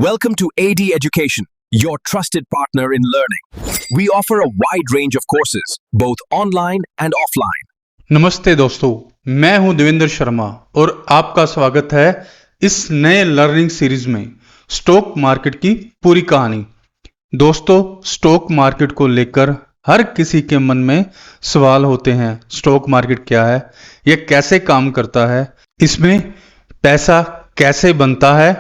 Welcome to AD Education, your trusted partner in learning. We offer a wide range of courses, both online and offline. नमस्ते दोस्तों, मैं हूं देवेंद्र शर्मा और आपका स्वागत है इस नए लर्निंग सीरीज में स्टॉक मार्केट की पूरी कहानी। दोस्तों, स्टॉक मार्केट को लेकर हर किसी के मन में सवाल होते हैं। स्टॉक मार्केट क्या है, यह कैसे काम करता है, इसमें पैसा कैसे बनता है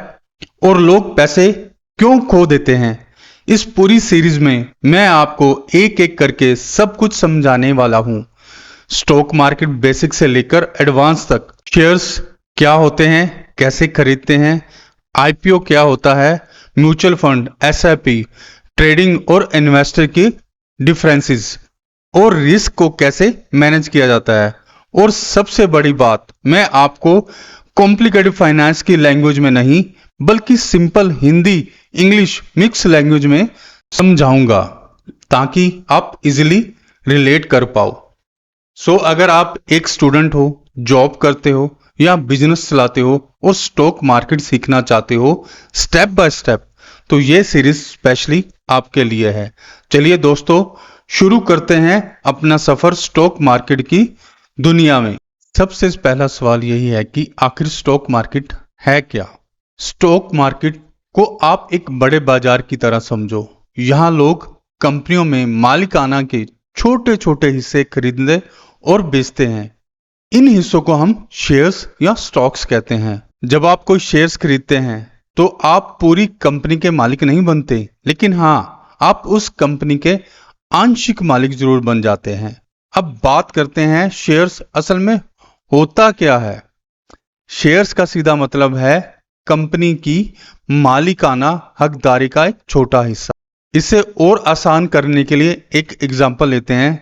और लोग पैसे क्यों खो देते हैं। इस पूरी सीरीज में मैं आपको एक एक करके सब कुछ समझाने वाला हूं। स्टॉक मार्केट बेसिक से लेकर एडवांस तक, शेयर्स क्या होते हैं, कैसे खरीदते हैं, आईपीओ क्या होता है, म्यूचुअल फंड, एसआईपी, ट्रेडिंग और इन्वेस्टर की डिफरेंसेस और रिस्क को कैसे मैनेज किया जाता है। और सबसे बड़ी बात, मैं आपको कॉम्प्लिकेटेड फाइनेंस की लैंग्वेज में नहीं बल्कि simple Hindi English mix language में समझाऊंगा ताकि आप इजीली रिलेट कर पाओ। अगर आप एक स्टूडेंट हो, जॉब करते हो या बिजनेस चलाते हो और स्टॉक मार्केट सीखना चाहते हो स्टेप बाय स्टेप, तो ये सीरीज स्पेशली आपके लिए है। चलिए दोस्तों, शुरू करते हैं अपना सफर स्टॉक मार्केट की दुनिया में। सबसे पहला सवाल यही है कि आखिर स्टॉक मार्केट है क्या। स्टॉक मार्केट को आप एक बड़े बाजार की तरह समझो। यहां लोग कंपनियों में मालिकाना के छोटे छोटे हिस्से खरीदते और बेचते हैं। इन हिस्सों को हम शेयर्स या स्टॉक्स कहते हैं। जब आप कोई शेयर्स खरीदते हैं तो आप पूरी कंपनी के मालिक नहीं बनते, लेकिन हाँ, आप उस कंपनी के आंशिक मालिक जरूर बन जाते हैं। अब बात करते हैं शेयर्स असल में होता क्या है। शेयर्स का सीधा मतलब है कंपनी की मालिकाना हकदारी का एक छोटा हिस्सा। इसे और आसान करने के लिए एक एग्जांपल लेते हैं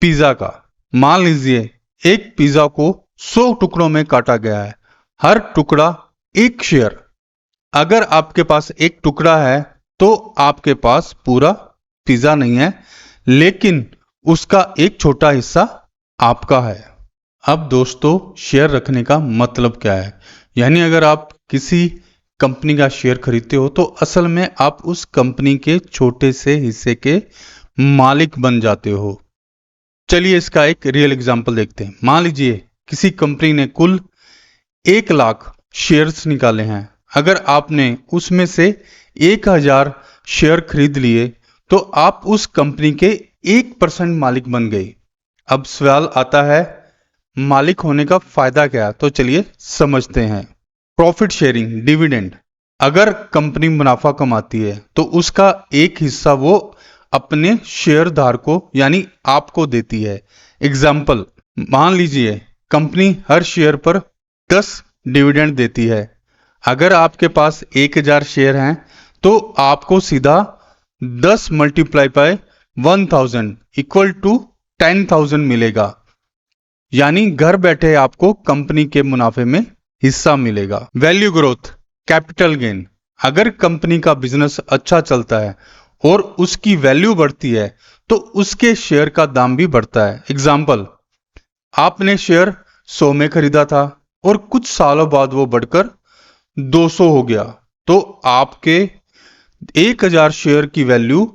पिज्जा का। मान लीजिए एक पिज्जा को 100 टुकड़ों में काटा गया है, हर टुकड़ा एक शेयर। अगर आपके पास एक टुकड़ा है तो आपके पास पूरा पिज्जा नहीं है, लेकिन उसका एक छोटा हिस्सा आपका है। अब दोस्तों, शेयर रखने का मतलब क्या है, यानी अगर आप किसी कंपनी का शेयर खरीदते हो तो असल में आप उस कंपनी के छोटे से हिस्से के मालिक बन जाते हो। चलिए इसका एक रियल एग्जांपल देखते हैं। मान लीजिए किसी कंपनी ने कुल 1 लाख शेयर्स निकाले हैं। अगर आपने उसमें से 1000 शेयर खरीद लिए तो आप उस कंपनी के 1% मालिक बन गए। अब सवाल आता है, मालिक होने का फायदा क्या है, तो चलिए समझते हैं। Profit sharing, dividend. अगर कंपनी मुनाफा कमाती है तो उसका एक हिस्सा वो अपने शेयर धारकों यानी आपको देती है। एग्जाम्पल, मान लीजिए कंपनी हर शेयर पर 10 डिविडेंड देती है। अगर आपके पास 1000 शेयर हैं तो आपको सीधा 10 मल्टीप्लाई बाय 1000 इक्वल टू 10,000 मिलेगा, यानी घर बैठे आपको कंपनी के मुनाफे में हिस्सा मिलेगा। Value growth, capital gain. अगर कंपनी का बिजनेस अच्छा चलता है और उसकी वैल्यू बढ़ती है तो उसके शेयर का दाम भी बढ़ता है। एग्जाम्पल, आपने शेयर 100 में खरीदा था और कुछ सालों बाद वो बढ़कर 200 हो गया, तो आपके 1000 शेयर की वैल्यू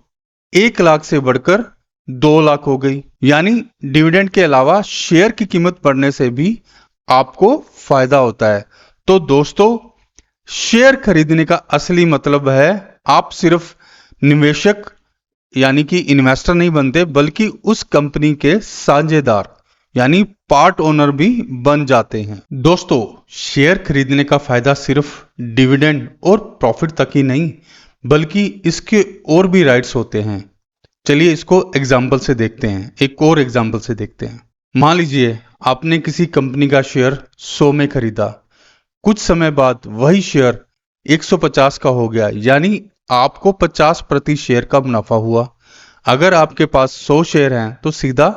1 लाख से बढ़कर 2 लाख हो गई। यानी डिविडेंड के अलावा शेयर की कीमत बढ़ने से भी आपको फायदा होता है। तो दोस्तों, शेयर खरीदने का असली मतलब है आप सिर्फ निवेशक यानी कि इन्वेस्टर नहीं बनते, बल्कि उस कंपनी के साझेदार यानी पार्ट ओनर भी बन जाते हैं। दोस्तों, शेयर खरीदने का फायदा सिर्फ डिविडेंड और प्रॉफिट तक ही नहीं, बल्कि इसके और भी राइट्स होते हैं। चलिए इसको एग्जाम्पल से देखते हैं, एक और एग्जाम्पल से देखते हैं। मान लीजिए आपने किसी कंपनी का शेयर 100 में खरीदा, कुछ समय बाद वही शेयर 150 का हो गया, यानी आपको 50% शेयर का मुनाफा हुआ। अगर आपके पास 100 शेयर हैं तो सीधा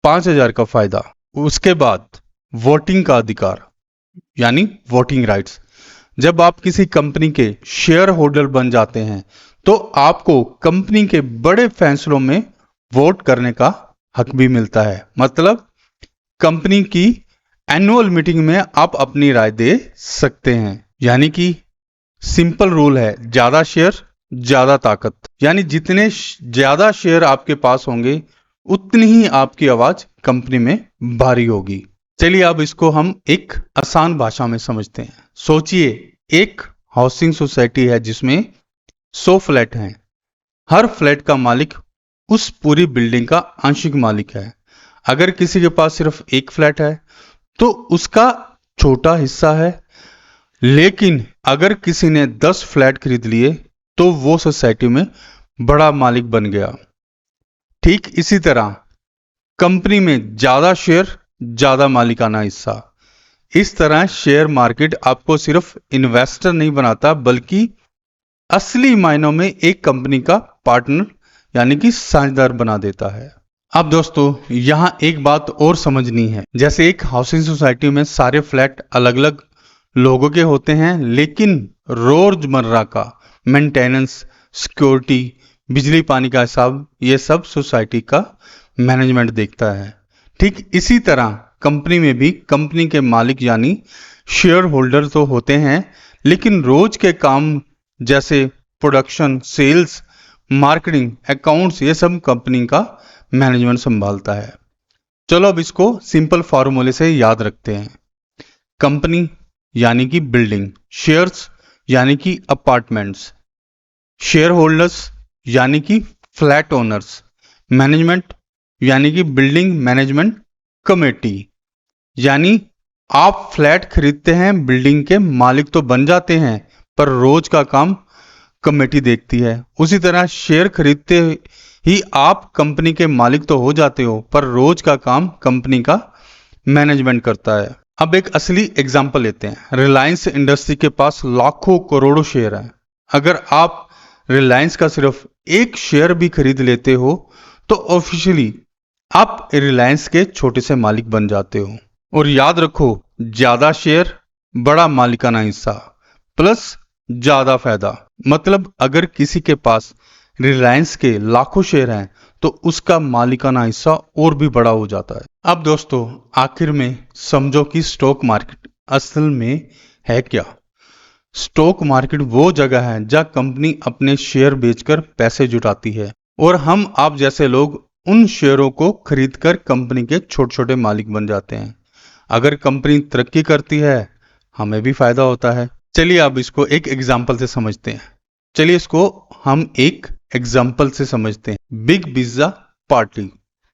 5000 का फायदा। उसके बाद वोटिंग का अधिकार यानी वोटिंग राइट्स। जब आप किसी कंपनी के शेयर होल्डर बन जाते हैं तो आपको कंपनी के बड़े फैसलों में वोट करने का हक भी मिलता है। मतलब कंपनी की एनुअल मीटिंग में आप अपनी राय दे सकते हैं। यानी कि सिंपल रूल है, ज्यादा शेयर ज्यादा ताकत। यानी जितने ज्यादा शेयर आपके पास होंगे उतनी ही आपकी आवाज कंपनी में भारी होगी। चलिए अब इसको हम एक आसान भाषा में समझते हैं। सोचिए, एक हाउसिंग सोसाइटी है जिसमें 100 फ्लैट हैं। हर फ्लैट का मालिक उस पूरी बिल्डिंग का आंशिक मालिक है। अगर किसी के पास सिर्फ एक फ्लैट है तो उसका छोटा हिस्सा है, लेकिन अगर किसी ने 10 फ्लैट खरीद लिए तो वो सोसाइटी में बड़ा मालिक बन गया। ठीक इसी तरह कंपनी में ज्यादा शेयर ज्यादा मालिकाना हिस्सा। इस तरह शेयर मार्केट आपको सिर्फ इन्वेस्टर नहीं बनाता, बल्कि असली मायनों में एक कंपनी का पार्टनर यानी कि साझेदार बना देता है। अब दोस्तों यहां एक बात और समझनी है। जैसे एक हाउसिंग सोसाइटी में सारे फ्लैट अलग अलग लोगों के होते हैं, लेकिन रोजमर्रा का मेंटेनेंस, सिक्योरिटी, बिजली पानी का हिसाब, ये सब सोसाइटी का मैनेजमेंट देखता है। ठीक इसी तरह कंपनी में भी कंपनी के मालिक यानी शेयर होल्डर तो होते हैं, लेकिन रोज के काम जैसे प्रोडक्शन, सेल्स, मार्केटिंग, अकाउंट्स, ये सब कंपनी का मैनेजमेंट संभालता है। चलो अब इसको सिंपल फॉर्मूले से याद रखते हैं। कंपनी यानी कि बिल्डिंग, शेयर्स यानी कि अपार्टमेंट्स, शेयर होल्डर्स यानी कि फ्लैट ओनर्स, मैनेजमेंट यानी कि बिल्डिंग मैनेजमेंट कमेटी। यानी आप फ्लैट खरीदते हैं, बिल्डिंग के मालिक तो बन जाते हैं, पर रोज का काम कमेटी देखती है। उसी तरह शेयर खरीदते ही आप कंपनी के मालिक तो हो जाते हो, पर रोज का काम कंपनी का मैनेजमेंट करता है। अब एक असली एग्जांपल लेते हैं। रिलायंस इंडस्ट्री के पास लाखों करोड़ों शेयर हैं। अगर आप रिलायंस का सिर्फ एक शेयर भी खरीद लेते हो तो ऑफिशियली आप रिलायंस के छोटे से मालिक बन जाते हो। और याद रखो, ज्यादा शेयर बड़ा मालिकाना हिस्सा प्लस ज्यादा फायदा। मतलब अगर किसी के पास रिलायंस के लाखों शेयर हैं तो उसका मालिकाना हिस्सा और भी बड़ा हो जाता है। अब दोस्तों आखिर में समझो कि स्टॉक मार्केट असल में है क्या। स्टॉक मार्केट वो जगह है जहां कंपनी अपने शेयर बेचकर पैसे जुटाती है और हम आप जैसे लोग उन शेयरों को खरीदकर कंपनी के छोटे छोटे मालिक बन जाते हैं। अगर कंपनी तरक्की करती है हमें भी फायदा होता है। चलिए अब इसको एक एग्जाम्पल से समझते हैं। चलिए इसको हम एक एग्जाम्पल से समझते हैं। Big pizza party.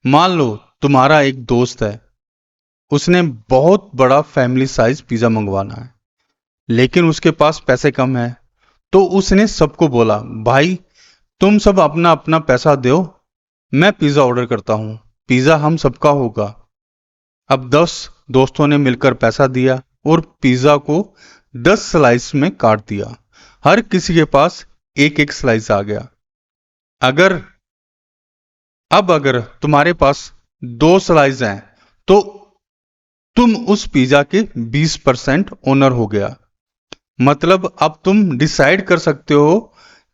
मान लो तुम्हारा एक दोस्त है, उसने बहुत बड़ा फैमिली साइज पिज्जा मंगवाना है, लेकिन उसके पास पैसे कम है। तो उसने सबको बोला, भाई तुम सब अपना अपना पैसा दो, मैं पिज्जा ऑर्डर करता हूं, पिज्जा हम सबका होगा। अब 10 दोस्तों ने मिलकर पैसा दिया और पिज्जा को 10 स्लाइस में काट दिया। हर किसी के पास एक एक स्लाइस आ गया। अगर तुम्हारे पास 2 स्लाइस हैं तो तुम उस पिज्जा के 20% ओनर हो गया। मतलब अब तुम डिसाइड कर सकते हो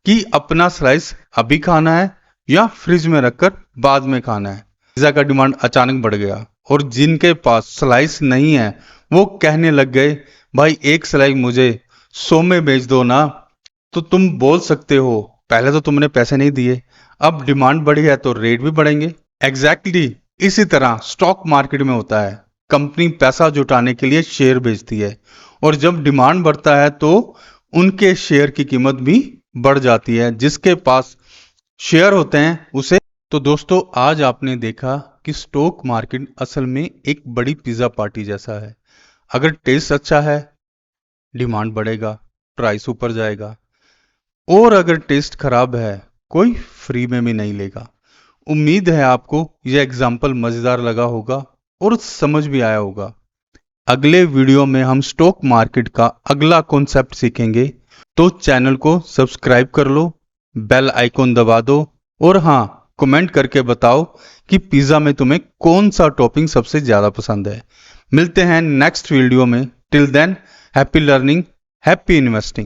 कि अपना स्लाइस अभी खाना है या फ्रिज में रखकर बाद में खाना है। पिज्जा का डिमांड अचानक बढ़ गया और जिनके पास स्लाइस नहीं है वो कहने लग गए, भाई एक स्लाइस मुझे 100 में बेच दो ना। तो तुम बोल सकते हो, पहले तो तुमने पैसे नहीं दिए, अब डिमांड बढ़ी है तो रेट भी बढ़ेंगे। एग्जैक्टली इसी तरह स्टॉक मार्केट में होता है। कंपनी पैसा जुटाने के लिए शेयर बेचती है और जब डिमांड बढ़ता है तो उनके शेयर की कीमत भी बढ़ जाती है। जिसके पास शेयर होते हैं उसे। तो दोस्तों आज आपने देखा कि स्टॉक मार्केट असल में एक बड़ी पिज्जा पार्टी जैसा है। अगर टेस्ट अच्छा है डिमांड बढ़ेगा, प्राइस ऊपर जाएगा, और अगर टेस्ट खराब है कोई फ्री में भी नहीं लेगा। उम्मीद है आपको यह एग्जाम्पल मजेदार लगा होगा और समझ भी आया होगा। अगले वीडियो में हम स्टॉक मार्केट का अगला कॉन्सेप्ट सीखेंगे, तो चैनल को सब्सक्राइब कर लो, बेल आइकॉन दबा दो और हाँ कमेंट करके बताओ कि पिज्जा में तुम्हें कौन सा टॉपिंग सबसे ज्यादा पसंद है। मिलते हैं नेक्स्ट वीडियो में। Till than happy learning, happy investing.